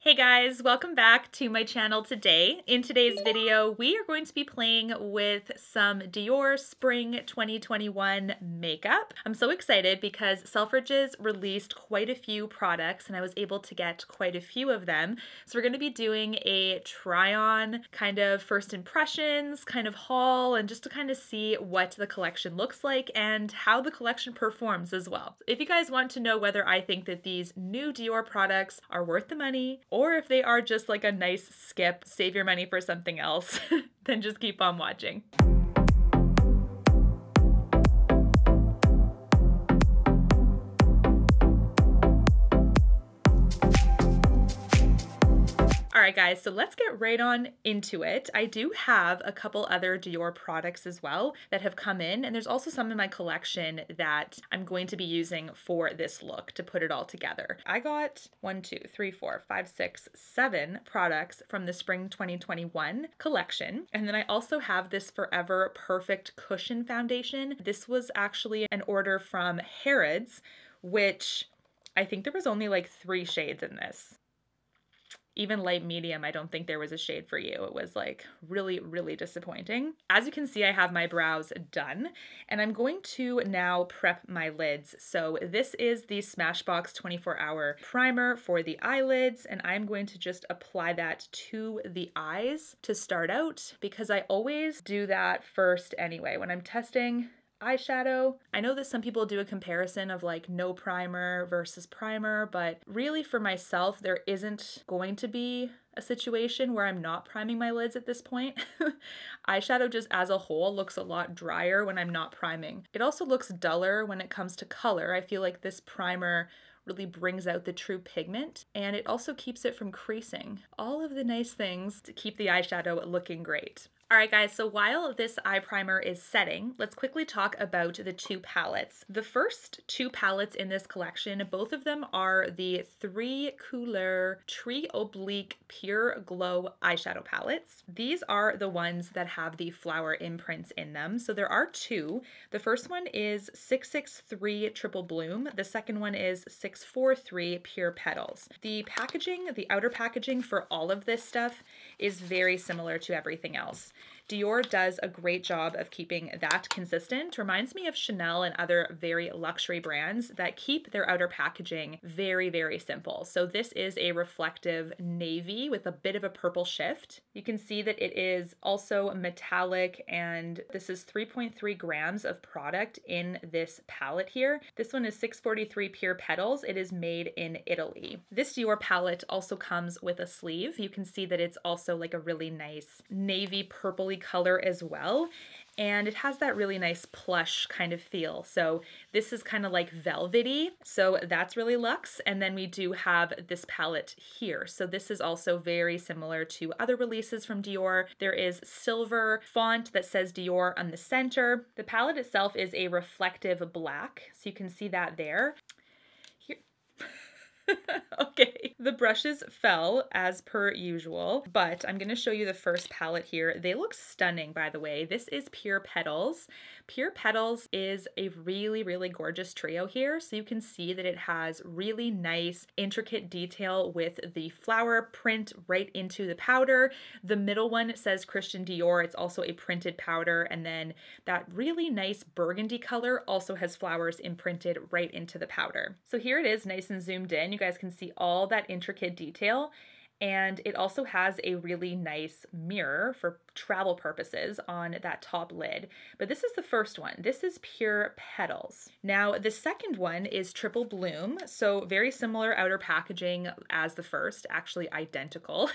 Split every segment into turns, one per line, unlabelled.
Hey guys, welcome back to my channel today. In today's video, we are going to be playing with some Dior Spring 2021 makeup. I'm so excited because Selfridges released quite a few products and I was able to get quite a few of them. So we're going to be doing a try-on kind of first impressions kind of haul and just to kind of see what the collection looks like and how the collection performs as well. If you guys want to know whether I think that these new Dior products are worth the money or if they are just like a nice skip, save your money for something else, then just keep on watching. Alright guys, so let's get right on into it. I do have a couple other Dior products as well that have come in, and there's also some in my collection that I'm going to be using for this look to put it all together. I got 7 products from the Spring 2021 collection, and then I also have this Forever Perfect Cushion Foundation. This was actually an order from Harrods, which I think there was only like 3 shades in this. Even light medium, I don't think there was a shade for you. It was like really, really disappointing. As you can see, I have my brows done and I'm going to now prep my lids. So this is the Smashbox 24-hour primer for the eyelids and I'm going to just apply that to the eyes to start out because I always do that first anyway. When I'm testing eyeshadow, I know that some people do a comparison of like no primer versus primer, but really for myself, there isn't going to be a situation where I'm not priming my lids at this point. Eyeshadow just as a whole looks a lot drier when I'm not priming. It also looks duller when it comes to color. I feel like this primer really brings out the true pigment and it also keeps it from creasing. All of the nice things to keep the eyeshadow looking great. Alright guys, so while this eye primer is setting, let's quickly talk about the 2 palettes. The first 2 palettes in this collection, both of them are the 3 Couleurs Tree Oblique Pure Glow eyeshadow palettes. These are the ones that have the flower imprints in them. So there are 2. The first one is 663 Triple Bloom. The second one is 643 Pure Petals. The packaging, the outer packaging for all of this stuff is very similar to everything else. Dior does a great job of keeping that consistent. Reminds me of Chanel and other very luxury brands that keep their outer packaging very, very simple. So this is a reflective navy with a bit of a purple shift. You can see that it is also metallic and this is 3.3 grams of product in this palette here. This one is 643 Pure Petals. It is made in Italy. This Dior palette also comes with a sleeve. You can see that it's also like a really nice navy purpley color as well. And it has that really nice plush kind of feel. So this is kind of like velvety. So that's really luxe. And then we do have this palette here. So this is also very similar to other releases from Dior. There is silver font that says Dior on the center. The palette itself is a reflective black. So you can see that there. Okay, the brushes fell as per usual, but I'm going to show you the first palette here. They look stunning, by the way. This is Pure Petals. Pure Petals is a really, really gorgeous trio here. So you can see that it has really nice, intricate detail with the flower print right into the powder. The middle one says Christian Dior. It's also a printed powder. And then that really nice burgundy color also has flowers imprinted right into the powder. So here it is nice and zoomed in. You guys can see all that intricate detail. And it also has a really nice mirror for travel purposes on that top lid. But this is the first one. This is Pure Petals. Now, the second one is Triple Bloom. So very similar outer packaging as the first, actually identical.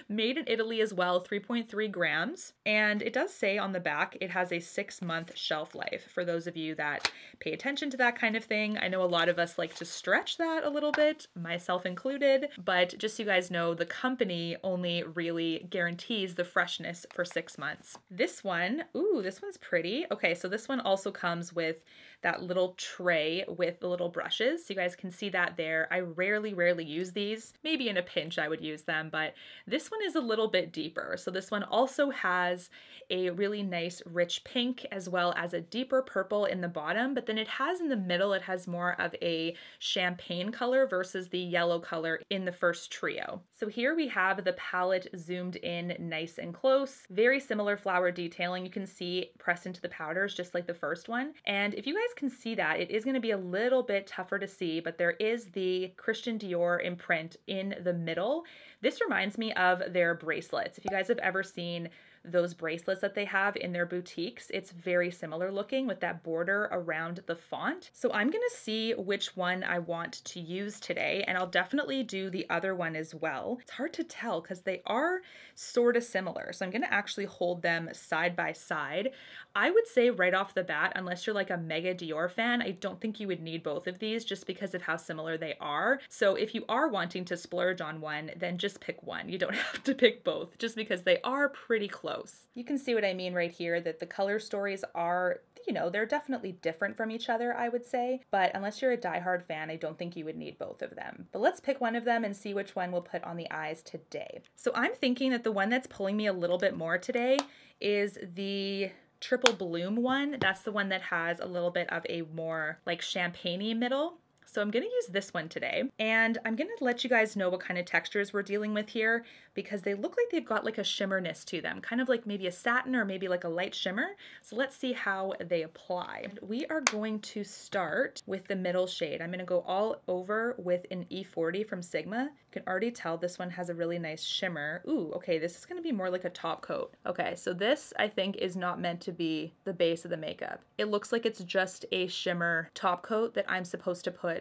Made in Italy as well, 3.3 grams. And it does say on the back, it has a 6-month shelf life for those of you that pay attention to that kind of thing. I know a lot of us like to stretch that a little bit, myself included, but just so you guys know, the company only really guarantees the freshness for 6 months. This one, ooh, this one's pretty. Okay, so this one also comes with that little tray with the little brushes. So you guys can see that there. I rarely use these. Maybe in a pinch I would use them, but this one is a little bit deeper. So this one also has a really nice rich pink as well as a deeper purple in the bottom, but then it has in the middle, it has more of a champagne color versus the yellow color in the first trio. So here we have the palette zoomed in nice and close, very similar flower detailing. You can see pressed into the powders just like the first one. And if you guys can see that, it is going to be a little bit tougher to see, but there is the Christian Dior imprint in the middle. This reminds me of their bracelets. If you guys have ever seen those bracelets that they have in their boutiques, it's very similar looking with that border around the font. So I'm gonna see which one I want to use today, and I'll definitely do the other one as well. It's hard to tell because they are sort of similar. So I'm gonna actually hold them side by side. I would say right off the bat, unless you're like a mega Dior fan, I don't think you would need both of these just because of how similar they are. So if you are wanting to splurge on one, then just pick one. You don't have to pick both just because they are pretty close. You can see what I mean right here, that the color stories are, you know, they're definitely different from each other, I would say, but unless you're a diehard fan, I don't think you would need both of them. But let's pick one of them and see which one we'll put on the eyes today. So I'm thinking that the one that's pulling me a little bit more today is the Triple Bloom one. That's the one that has a little bit of a more like champagne-y middle. So I'm gonna use this one today, and I'm gonna let you guys know what kind of textures we're dealing with here because they look like they've got like a shimmerness to them, kind of like maybe a satin or maybe like a light shimmer. So let's see how they apply. We are going to start with the middle shade. I'm gonna go all over with an E40 from Sigma. You can already tell this one has a really nice shimmer. Ooh, okay, this is gonna be more like a top coat. Okay, so this I think is not meant to be the base of the makeup. It looks like it's just a shimmer top coat that I'm supposed to put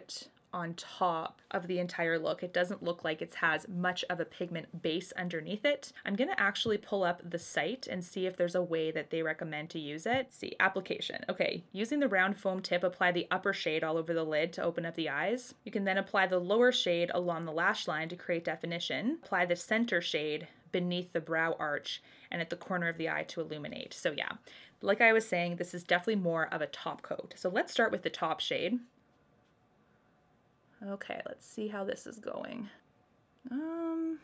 on top of the entire look. It doesn't look like it has much of a pigment base underneath it. I'm gonna actually pull up the site and see if there's a way that they recommend to use it. See, application. Okay, using the round foam tip, apply the upper shade all over the lid to open up the eyes. You can then apply the lower shade along the lash line to create definition. Apply the center shade beneath the brow arch and at the corner of the eye to illuminate. So yeah, like I was saying, this is definitely more of a top coat. So let's start with the top shade. Okay, let's see how this is going. Kind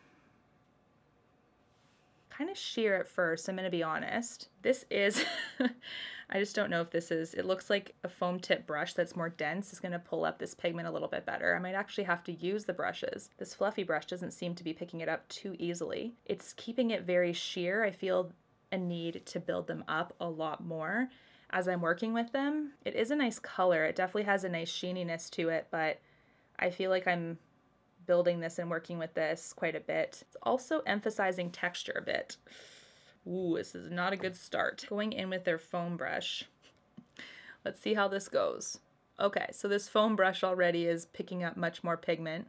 of sheer at first, I'm gonna be honest. This is, I just don't know if this is, it looks like a foam tip brush that's more dense is gonna pull up this pigment a little bit better. I might actually have to use the brushes. This fluffy brush doesn't seem to be picking it up too easily. It's keeping it very sheer. I feel a need to build them up a lot more as I'm working with them. It is a nice color. It definitely has a nice sheeniness to it, but I feel like I'm building this and working with this quite a bit. It's also emphasizing texture a bit. Ooh, this is not a good start. Going in with their foam brush. Let's see how this goes. Okay, so this foam brush already is picking up much more pigment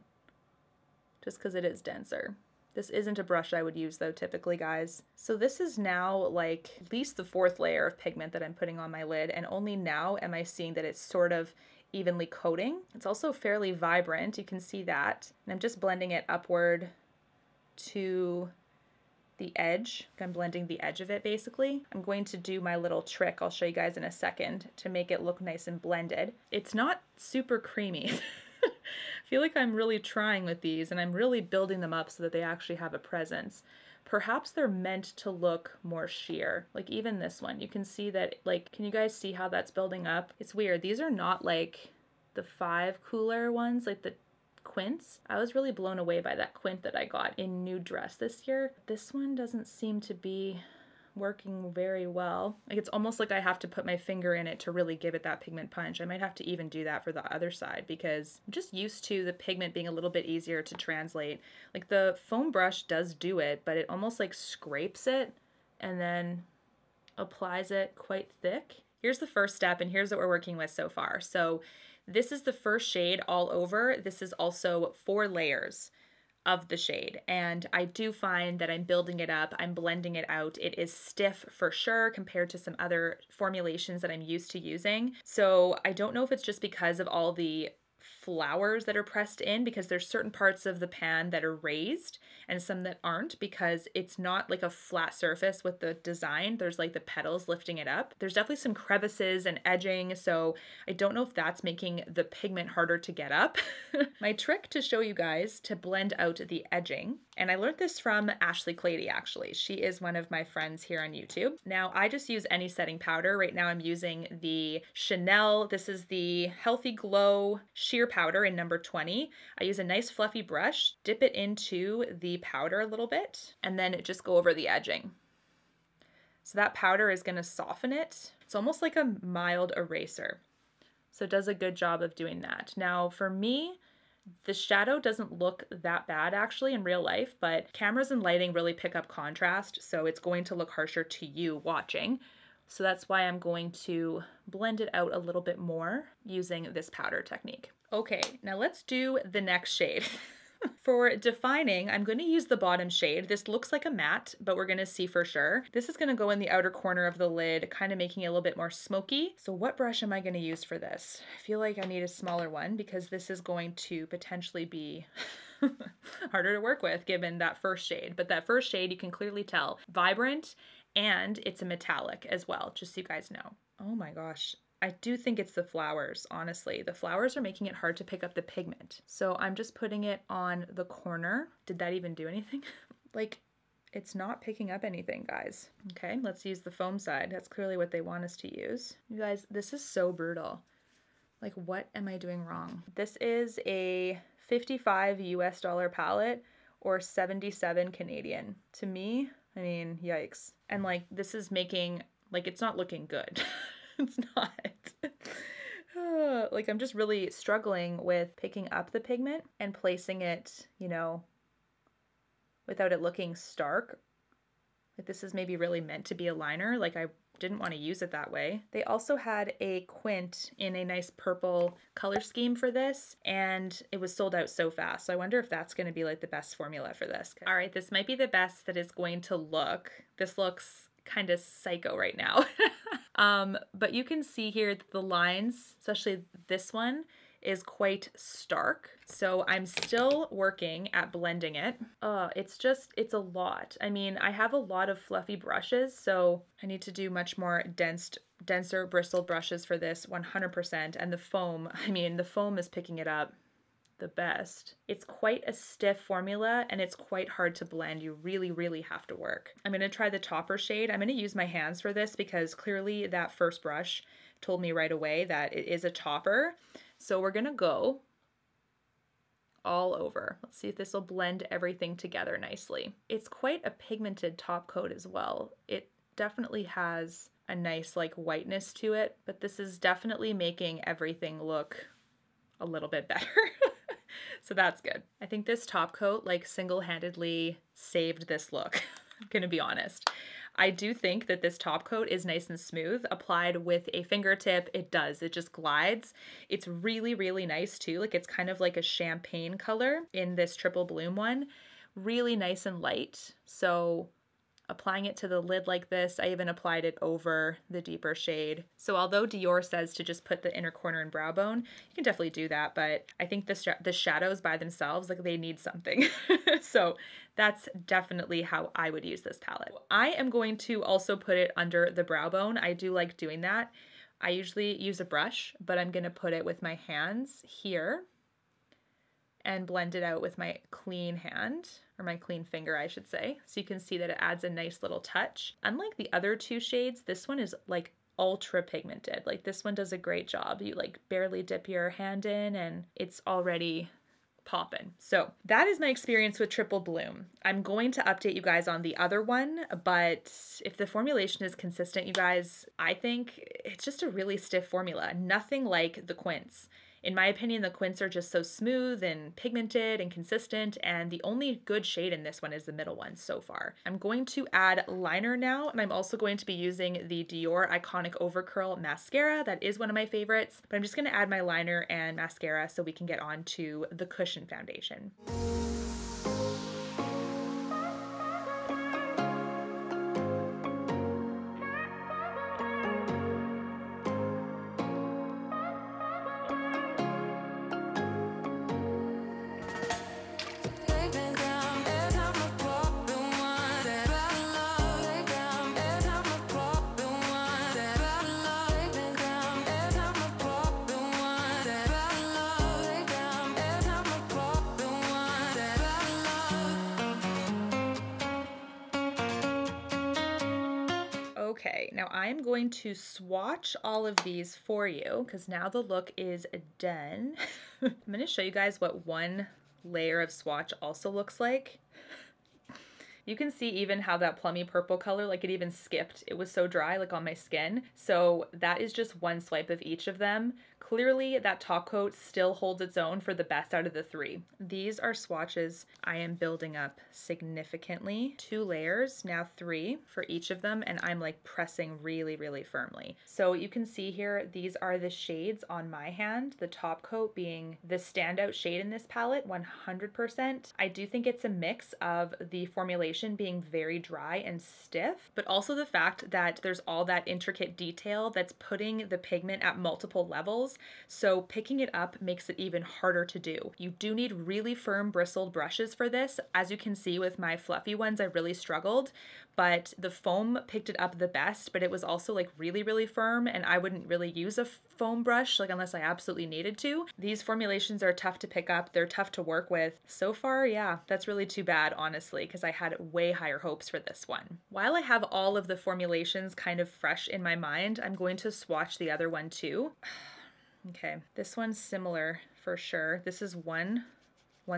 just because it is denser. This isn't a brush I would use though, typically, guys. So this is now like at least the 4th layer of pigment that I'm putting on my lid, and only now am I seeing that it's sort of evenly coating. It's also fairly vibrant, you can see that. And I'm just blending it upward to the edge. I'm blending the edge of it basically. I'm going to do my little trick, I'll show you guys in a second, to make it look nice and blended. It's not super creamy. I feel like I'm really trying with these and I'm really building them up so that they actually have a presence. Perhaps they're meant to look more sheer. Like even this one, you can see that, like, can you guys see how that's building up? It's weird. These are not like the 5 Couleurs ones, like the quints. I was really blown away by that quint that I got in Nude Dress this year. This one doesn't seem to be working very well. Like it's almost like I have to put my finger in it to really give it that pigment punch. I might have to even do that for the other side because I'm just used to the pigment being a little bit easier to translate. Like the foam brush does do it, but it almost like scrapes it and then applies it quite thick. Here's the first step and here's what we're working with so far. So this is the first shade all over. This is also 4 layers of the shade, and I do find that I'm building it up, I'm blending it out. It is stiff for sure compared to some other formulations that I'm used to using. So I don't know if it's just because of all the flowers that are pressed in, because there's certain parts of the pan that are raised and some that aren't, because it's not like a flat surface with the design. There's like the petals lifting it up. There's definitely some crevices and edging, so I don't know if that's making the pigment harder to get up. My trick to show you guys to blend out the edging, and I learned this from Ashley Clady actually. She is one of my friends here on YouTube. Now I just use any setting powder. Right now I'm using the Chanel, this is the Healthy Glow Sheer Powder in number 20. I use a nice fluffy brush, dip it into the powder a little bit, and then just go over the edging. So that powder is going to soften it. It's almost like a mild eraser. So it does a good job of doing that. Now for me, the shadow doesn't look that bad actually in real life, but cameras and lighting really pick up contrast, so it's going to look harsher to you watching. So that's why I'm going to blend it out a little bit more using this powder technique. Okay, now let's do the next shade. For defining, I'm going to use the bottom shade. This looks like a matte, but we're going to see for sure. This is going to go in the outer corner of the lid, kind of making it a little bit more smoky. So what brush am I going to use for this? I feel like I need a smaller one because this is going to potentially be harder to work with given that first shade. But that first shade, you can clearly tell, vibrant, and it's a metallic as well, just so you guys know. Oh my gosh. I do think it's the flowers, honestly. The flowers are making it hard to pick up the pigment. So I'm just putting it on the corner. Did that even do anything? Like, it's not picking up anything, guys. Okay, let's use the foam side. That's clearly what they want us to use. You guys, this is so brutal. Like, what am I doing wrong? This is a 55 US dollar palette or 77 Canadian. To me, I mean, yikes. And like, this is making, like, it's not looking good. It's not. Like, I'm just really struggling with picking up the pigment and placing it, you know, without it looking stark. Like, this is maybe really meant to be a liner. Like, I didn't want to use it that way. They also had a quint in a nice purple color scheme for this, and it was sold out so fast. So I wonder if that's going to be like the best formula for this. All right, this might be the best that it's going to look. This looks kind of psycho right now. But you can see here that the lines, especially this one, is quite stark. So I'm still working at blending it. It's a lot. I mean, I have a lot of fluffy brushes, so I need to do much more denser bristled brushes for this 100%. And the foam, I mean, the foam is picking it up the best. It's quite a stiff formula and it's quite hard to blend. You really, really have to work. I'm going to try the topper shade. I'm going to use my hands for this because clearly that first brush told me right away that it is a topper. So we're going to go all over. Let's see if this will blend everything together nicely. It's quite a pigmented top coat as well. It definitely has a nice like whiteness to it, but this is definitely making everything look a little bit better. So that's good. I think this top coat like single-handedly saved this look. I'm gonna be honest. I do think that this top coat is nice and smooth. Applied with a fingertip, it does. It just glides. It's really, really nice too. Like, it's kind of like a champagne color in this Triple Bloom one. Really nice and light. So applying it to the lid like this, I even applied it over the deeper shade. So although Dior says to just put the inner corner and brow bone, you can definitely do that, but I think the shadows by themselves, like, they need something. So that's definitely how I would use this palette. I am going to also put it under the brow bone. I do like doing that. I usually use a brush, but I'm gonna put it with my hands here and blend it out with my clean hand, or my clean finger, I should say. So you can see that it adds a nice little touch. Unlike the other two shades, this one is like ultra pigmented. Like, this one does a great job. You like barely dip your hand in and it's already popping. So that is my experience with Triple Bloom. I'm going to update you guys on the other one, but if the formulation is consistent, you guys, I think it's just a really stiff formula. Nothing like the quints. In my opinion, the quints are just so smooth and pigmented and consistent, and the only good shade in this one is the middle one so far. I'm going to add liner now, and I'm also going to be using the Dior Iconic Overcurl Mascara. That is one of my favorites, but I'm just going to add my liner and mascara so we can get on to the cushion foundation. Okay, now I am going to swatch all of these for you because now the look is done. I'm going to show you guys what one layer of swatch also looks like. You can see even how that plummy purple color, like it even skipped. It was so dry, like on my skin. So that is just one swipe of each of them. Clearly that top coat still holds its own for the best out of the three. These are swatches I am building up significantly. 2 layers, now 3 for each of them, and I'm like pressing really, really firmly. So you can see here, these are the shades on my hand, the top coat being the standout shade in this palette, 100%. I do think it's a mix of the formulation being very dry and stiff, but also the fact that there's all that intricate detail that's putting the pigment at multiple levels. So picking it up makes it even harder to do. You do need really firm bristled brushes for this. As you can see with my fluffy ones, I really struggled, but the foam picked it up the best, but it was also like really, really firm, and I wouldn't really use a foam brush like unless I absolutely needed to. These formulations are tough to pick up. They're tough to work with. So far, yeah, that's really too bad, honestly, because I had way higher hopes for this one. While I have all of the formulations kind of fresh in my mind, I'm going to swatch the other one too. Okay, this one's similar for sure. This is one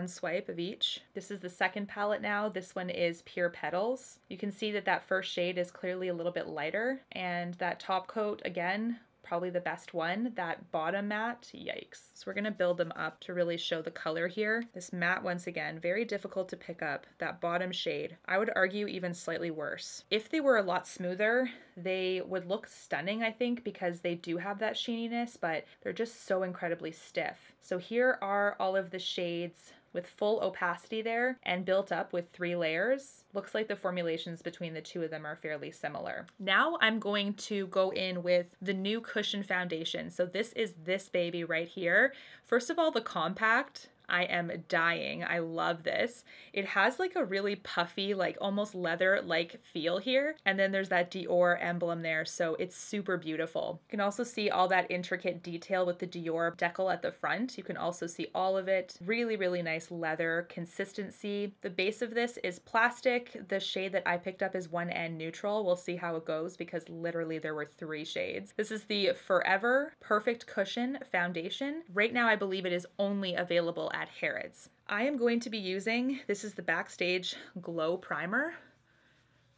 swipe of each. This is the second palette now. This one is Pure Petals. You can see that that first shade is clearly a little bit lighter, and that top coat, again, probably the best one. That bottom matte, yikes. So we're gonna build them up to really show the color here. This matte, once again, very difficult to pick up. That bottom shade, I would argue even slightly worse. If they were a lot smoother, they would look stunning, I think, because they do have that sheeniness, but they're just so incredibly stiff. So here are all of the shades with full opacity there and built up with 3 layers. Looks like the formulations between the two of them are fairly similar. Now I'm going to go in with the new cushion foundation. So this is this baby right here. First of all, the compact. I am dying. I love this. It has like a really puffy, like almost leather-like feel here. And then there's that Dior emblem there, so it's super beautiful. You can also see all that intricate detail with the Dior decal at the front. You can also see all of it. Really, really nice leather consistency. The base of this is plastic. The shade that I picked up is 1N neutral. We'll see how it goes because literally there were 3 shades. This is the Forever Perfect Cushion Foundation. Right now, I believe it is only available at Harrods. I am going to be using, this is the Backstage Glow Primer,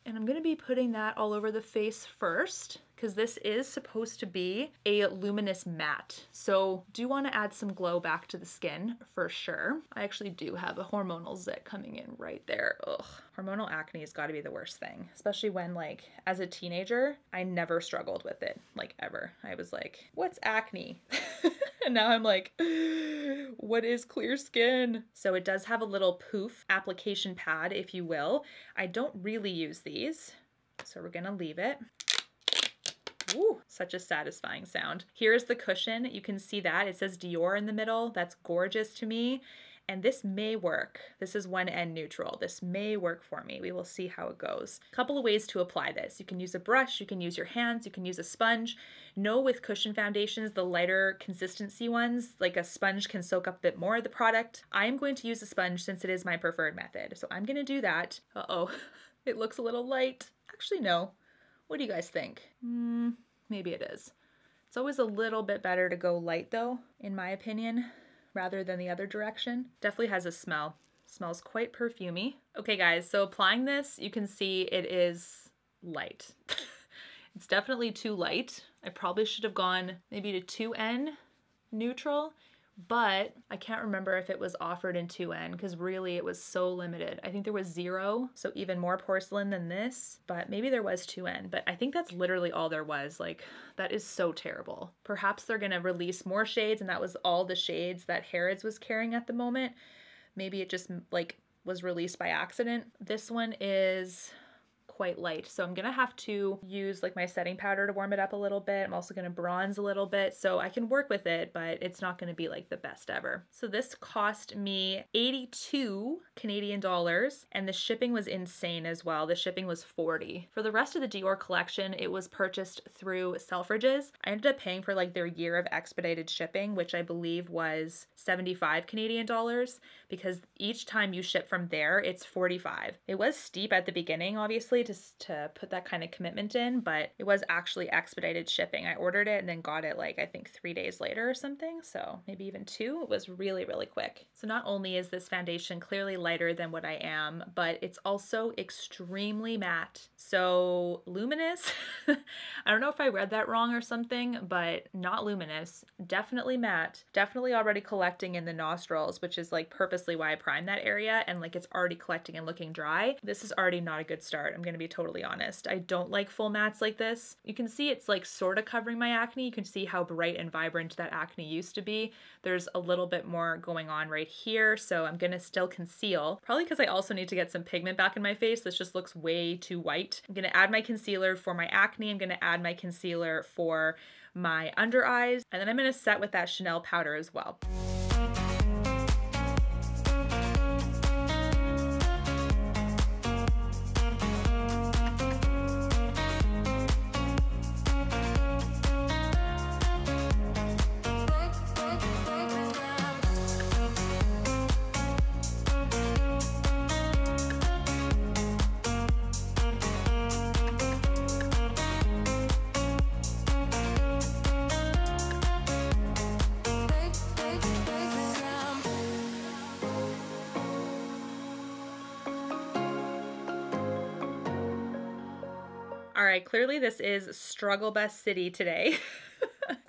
and I'm going to be putting that all over the face first because this is supposed to be a luminous matte. So do want to add some glow back to the skin for sure. I actually do have a hormonal zit coming in right there. Ugh. Hormonal acne has got to be the worst thing, especially when like as a teenager, I never struggled with it, like ever. I was like, what's acne? And now I'm like, what is clear skin? So it does have a little poof application pad, if you will. I don't really use these, so we're gonna leave it. Ooh, such a satisfying sound. Here's the cushion. You can see that. It says Dior in the middle. That's gorgeous to me. And this may work. This is 1N neutral. This may work for me. We will see how it goes. A couple of ways to apply this. You can use a brush, you can use your hands, you can use a sponge. Know with cushion foundations, the lighter consistency ones, like a sponge can soak up a bit more of the product. I am going to use a sponge since it is my preferred method. So I'm gonna do that. Uh-oh, it looks a little light. Actually, no. What do you guys think? Maybe it is. It's always a little bit better to go light though, in my opinion, rather than the other direction. Definitely has a smell. Smells quite perfumey. Okay guys, so applying this, you can see it is light. It's definitely too light. I probably should have gone maybe to 2N neutral, but I can't remember if it was offered in 2N because really it was so limited. I think there was 0, so even more porcelain than this, but maybe there was 2N, but I think that's literally all there was. Like, that is so terrible. Perhaps they're gonna release more shades and that was all the shades that Harrods was carrying at the moment. Maybe it just like was released by accident. This one is quite light, so I'm gonna have to use like my setting powder to warm it up a little bit. I'm also gonna bronze a little bit, so I can work with it, but it's not gonna be like the best ever. So this cost me 82 Canadian dollars, and the shipping was insane as well. The shipping was 40. For the rest of the Dior collection, it was purchased through Selfridges. I ended up paying for like their year of expedited shipping, which I believe was 75 Canadian dollars, because each time you ship from there, it's 45. It was steep at the beginning, obviously, to put that kind of commitment in, but it was actually expedited shipping. I ordered it and then got it like I think 3 days later or something, so maybe even 2. It was really, really quick. So not only is this foundation clearly lighter than what I am, but it's also extremely matte. So luminous. I don't know if I read that wrong or something, but not luminous. Definitely matte. Definitely already collecting in the nostrils, which is like purposely why I primed that area, and like it's already collecting and looking dry. This is already not a good start. I'm gonna be totally honest. I don't like full mattes like this. You can see it's like sort of covering my acne. You can see how bright and vibrant that acne used to be. There's a little bit more going on right here, so I'm gonna still conceal. Probably because I also need to get some pigment back in my face. This just looks way too white. I'm gonna add my concealer for my acne. I'm gonna add my concealer for my under eyes, and then I'm gonna set with that Chanel powder as well. All right, clearly this is struggle bus city today.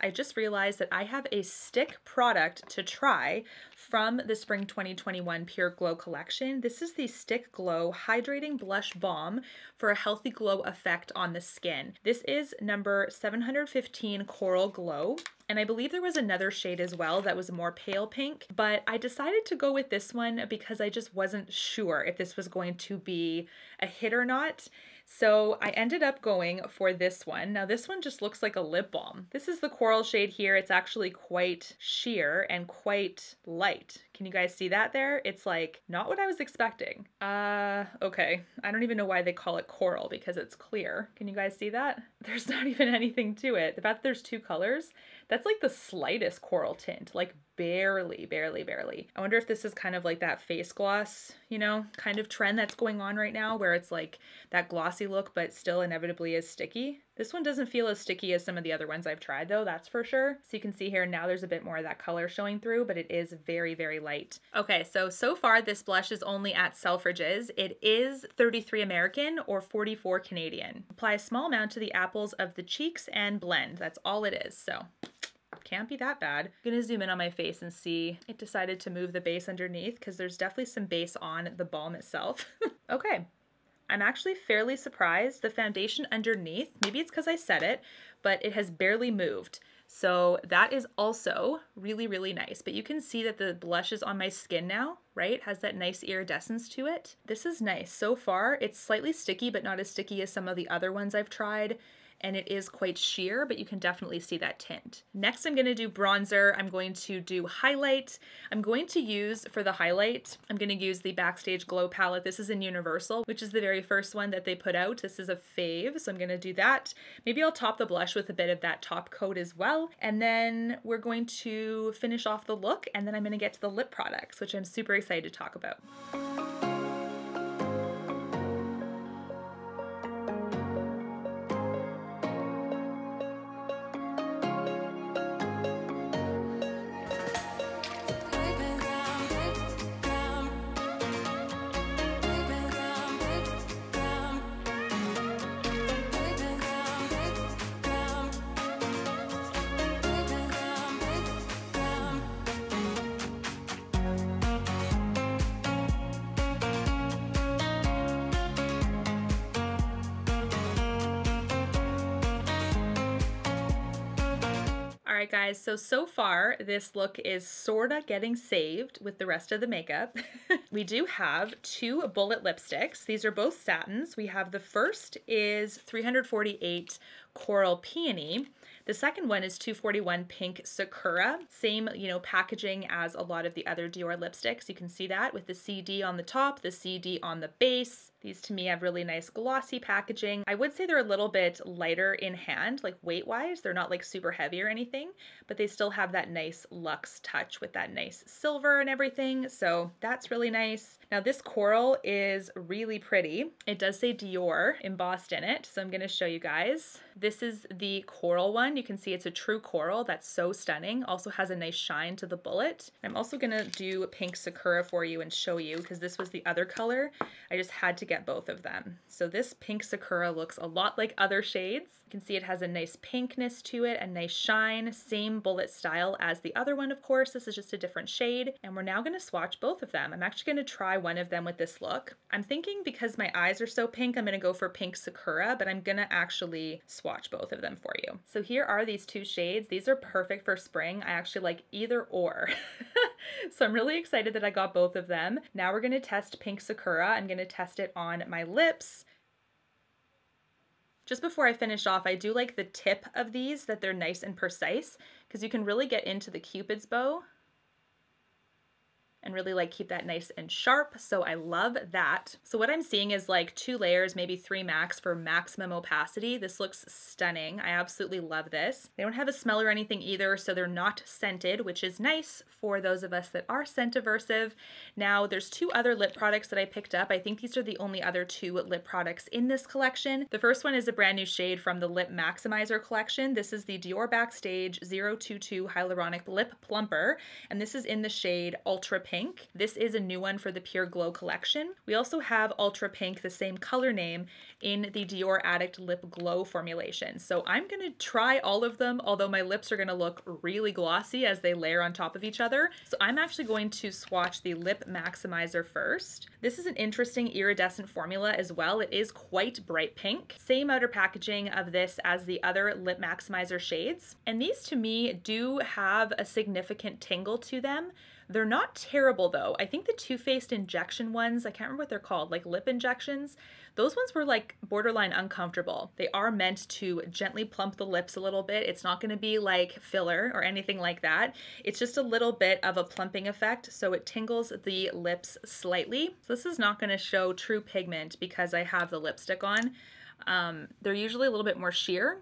I just realized that I have a stick product to try from the Spring 2021 Pure Glow collection. This is the Stick Glow Hydrating Blush Balm for a healthy glow effect on the skin. This is number 715 Coral Glow. And I believe there was another shade as well that was more pale pink, but I decided to go with this one because I just wasn't sure if this was going to be a hit or not. So I ended up going for this one. Now this one just looks like a lip balm. This is the coral shade here. It's actually quite sheer and quite light. Can you guys see that there? It's like not what I was expecting. Okay. I don't even know why they call it coral because it's clear. Can you guys see that? There's not even anything to it. The fact that there's 2 colors, that's like the slightest coral tint, like barely, barely, barely. I wonder if this is kind of like that face gloss, you know, kind of trend that's going on right now where it's like that glossy look, but still inevitably is sticky. This one doesn't feel as sticky as some of the other ones I've tried though, that's for sure. So you can see here now there's a bit more of that color showing through, but it is very, very light. Okay, so far this blush is only at Selfridges. It is 33 American or 44 Canadian. Apply a small amount to the apples of the cheeks and blend. That's all it is, so can't be that bad. I'm gonna zoom in on my face and see. It decided to move the base underneath because there's definitely some base on the balm itself. Okay. I'm actually fairly surprised. The foundation underneath, maybe it's because I set it, but it has barely moved. So that is also really, really nice. But you can see that the blush is on my skin now, right? It has that nice iridescence to it. This is nice. So far, it's slightly sticky, but not as sticky as some of the other ones I've tried. And it is quite sheer, but you can definitely see that tint. Next, I'm gonna do bronzer. I'm going to do highlight. I'm going to use, for the highlight, I'm gonna use the Backstage Glow palette. This is in Universal, which is the very first one that they put out. This is a fave, so I'm gonna do that. Maybe I'll top the blush with a bit of that top coat as well. And then we're going to finish off the look, and then I'm gonna get to the lip products, which I'm super excited to talk about. Alright guys, so far this look is sorta getting saved with the rest of the makeup. We do have 2 bullet lipsticks. These are both satins. We have the first is 348 Coral Peony. The second one is 241 Pink Sakura. Same, you know, packaging as a lot of the other Dior lipsticks. You can see that with the CD on the top, the CD on the base. These to me have really nice glossy packaging. I would say they're a little bit lighter in hand, like weight-wise. They're not like super heavy or anything, but they still have that nice luxe touch with that nice silver and everything. So that's really nice. Now this coral is really pretty. It does say Dior embossed in it, so I'm gonna show you guys. This is the coral one. You can see it's a true coral. That's so stunning. Also has a nice shine to the bullet. I'm also gonna do Pink Sakura for you and show you, because this was the other color. I just had to get both of them. So this Pink Sakura looks a lot like other shades. You can see it has a nice pinkness to it, a nice shine, same bullet style as the other one, of course. This is just a different shade. And we're now gonna swatch both of them. I'm actually gonna try one of them with this look. I'm thinking because my eyes are so pink, I'm gonna go for Pink Sakura, but I'm gonna actually swatch both of them for you. So here are these two shades. These are perfect for spring. I actually like either or. So I'm really excited that I got both of them. Now we're gonna test Pink Sakura. I'm gonna test it on my lips. Just before I finish off, I do like the tip of these, that they're nice and precise, because you can really get into the Cupid's bow and really like keep that nice and sharp. So I love that. So what I'm seeing is like 2 layers, maybe 3 max for maximum opacity. This looks stunning. I absolutely love this. They don't have a smell or anything either, so they're not scented, which is nice for those of us that are scent aversive. Now there's 2 other lip products that I picked up. I think these are the only other 2 lip products in this collection. The first one is a brand new shade from the Lip Maximizer collection. This is the Dior Backstage 022 Hyaluronic Lip Plumper, and this is in the shade Ultra Pink. This is a new one for the Pure Glow collection. We also have Ultra Pink, the same color name, in the Dior Addict Lip Glow formulation. So I'm gonna try all of them, although my lips are gonna look really glossy as they layer on top of each other. So I'm actually going to swatch the Lip Maximizer first. This is an interesting iridescent formula as well. It is quite bright pink. Same outer packaging of this as the other Lip Maximizer shades. And these to me do have a significant tingle to them. They're not terrible though. I think the Too Faced injection ones, I can't remember what they're called, like lip injections, those ones were like borderline uncomfortable. They are meant to gently plump the lips a little bit. It's not gonna be like filler or anything like that. It's just a little bit of a plumping effect, so it tingles the lips slightly. So this is not gonna show true pigment because I have the lipstick on. They're usually a little bit more sheer,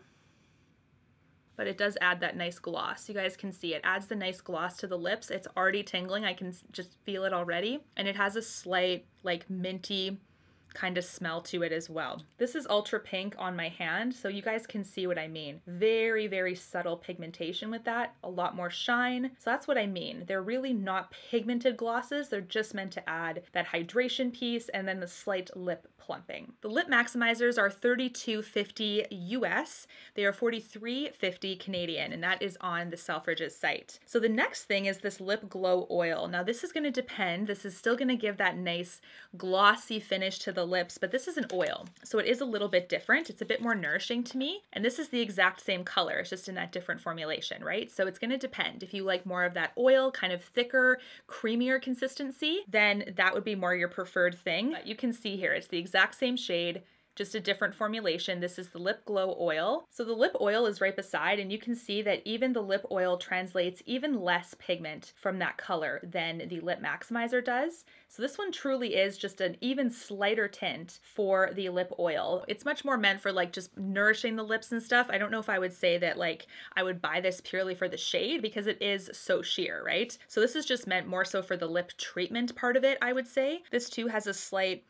but it does add that nice gloss. You guys can see it adds the nice gloss to the lips. It's already tingling. I can just feel it already. And it has a slight like minty kind of smell to it as well. This is Ultra Pink on my hand, so you guys can see what I mean. Very, very subtle pigmentation with that, a lot more shine. So that's what I mean. They're really not pigmented glosses. They're just meant to add that hydration piece and then the slight lip plumping. The Lip Maximizers are $32.50 US. They are $43.50 Canadian, and that is on the Selfridges site. So the next thing is this Lip Glow Oil. Now this is gonna depend. This is still gonna give that nice glossy finish to the lips, but this is an oil, so it is a little bit different. It's a bit more nourishing to me, and this is the exact same color. It's just in that different formulation, right? So it's going to depend. If you like more of that oil, kind of thicker, creamier consistency, then that would be more your preferred thing. But you can see here, it's the exact same shade, just a different formulation. This is the Lip Glow Oil. So the lip oil is right beside, and you can see that even the lip oil translates even less pigment from that color than the Lip Maximizer does. So this one truly is just an even slighter tint for the lip oil. It's much more meant for like just nourishing the lips and stuff. I don't know if I would say that like I would buy this purely for the shade because it is so sheer, right? So this is just meant more so for the lip treatment part of it, I would say. This too has a slight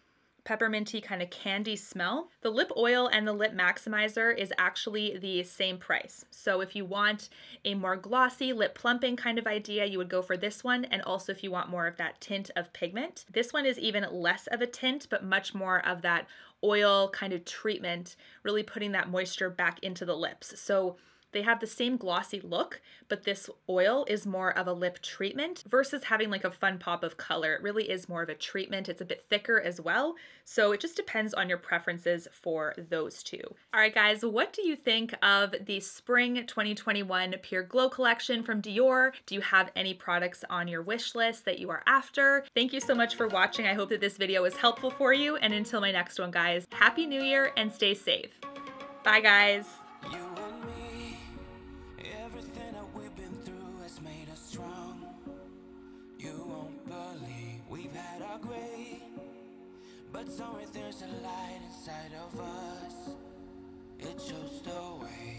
pepperminty kind of candy smell. The lip oil and the Lip Maximizer is actually the same price. So if you want a more glossy lip plumping kind of idea, you would go for this one. And also if you want more of that tint of pigment, this one is even less of a tint, but much more of that oil kind of treatment, really putting that moisture back into the lips. So they have the same glossy look, but this oil is more of a lip treatment versus having like a fun pop of color. It really is more of a treatment. It's a bit thicker as well. So it just depends on your preferences for those two. All right, guys, what do you think of the Spring 2021 Pure Glow collection from Dior? Do you have any products on your wish list that you are after? Thank you so much for watching. I hope that this video was helpful for you. And until my next one, guys, Happy New Year and stay safe. Bye, guys.
that are great, but somewhere there's a light inside of us. It shows the way.